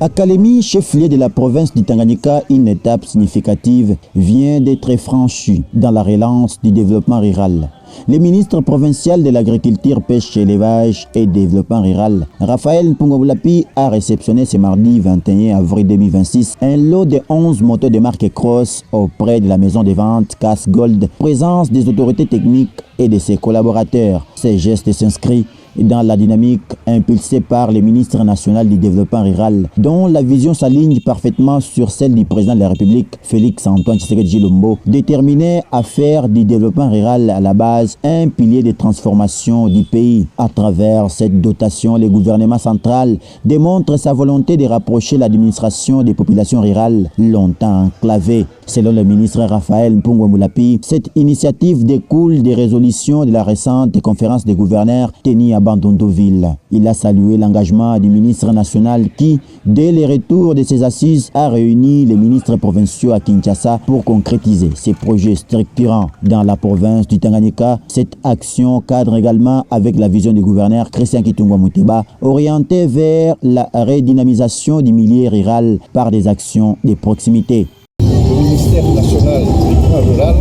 À Kalemi, chef-lieu de la province du Tanganyika, une étape significative vient d'être franchie dans la relance du développement rural. Le ministre provincial de l'Agriculture, Pêche, Élevage et Développement rural, Raphaël Mpungwa-Boulapi, a réceptionné ce mardi 21 avril 2026 un lot de 11 motos de marque Cross auprès de la maison de vente Casse Gold, présence des autorités techniques et de ses collaborateurs. Ces gestes s'inscrivent dans la dynamique impulsée par le ministre national du développement rural, dont la vision s'aligne parfaitement sur celle du président de la République, Félix Antoine Tshisekedi Tshilombo, déterminé à faire du développement rural à la base un pilier de transformation du pays. À travers cette dotation, le gouvernement central démontre sa volonté de rapprocher l'administration des populations rurales longtemps enclavées. Selon le ministre Raphaël Mpungwa-Boulapi, cette initiative découle des résolutions de la récente conférence des gouverneurs tenue à Bandunduville. Il a salué l'engagement du ministre national qui, dès le retour de ses assises, a réuni les ministres provinciaux à Kinshasa pour concrétiser ces projets structurants dans la province du Tanganyika. Cette action cadre également avec la vision du gouverneur Christian Kitungwa Muteba, orientée vers la redynamisation du milieu rural par des actions de proximité. Le ministère national du développement rural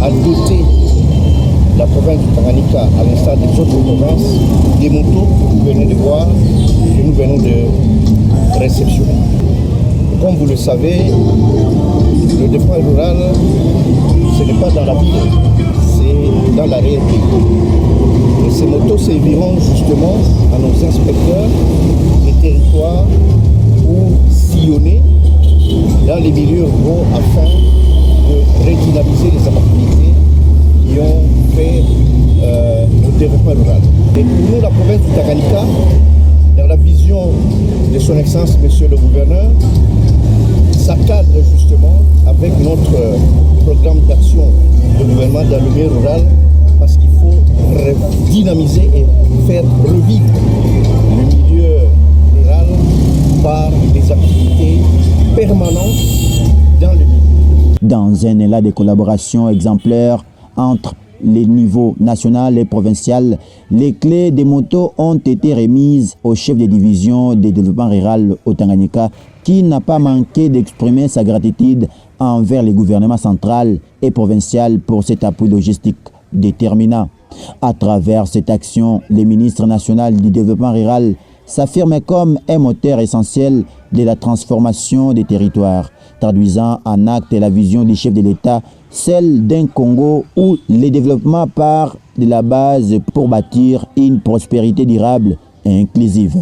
a doté la province du Tanganyika, à l'instar des autres provinces, des motos que vous venez de voir et que nous venons de réceptionner. Comme vous le savez, le développement rural, ce n'est pas dans la ville, c'est dans la réalité. Et ces motos serviront justement à nos inspecteurs des territoires pour sillonner dans les milieux ruraux afin de redynamiser les opportunités qui ont fait le développement rural. Et pour nous, la province du Tanganyika, dans la vision de son Excellence, Monsieur le Gouverneur, ça cadre justement avec notre programme d'action de gouvernement dans le milieu rural, parce qu'il faut dynamiser et faire revivre le milieu rural par des activités permanentes dans le milieu. Dans un élan de collaboration exemplaire entre les niveaux national et provincial, les clés des motos ont été remises au chef de division de développement rural au Tanganyika, qui n'a pas manqué d'exprimer sa gratitude envers le gouvernement central et provincial pour cet appui logistique déterminant. À travers cette action, le ministre national du développement rural s'affirme comme un moteur essentiel de la transformation des territoires, traduisant en acte la vision du chef de l'État, celle d'un Congo où le développement part de la base pour bâtir une prospérité durable et inclusive.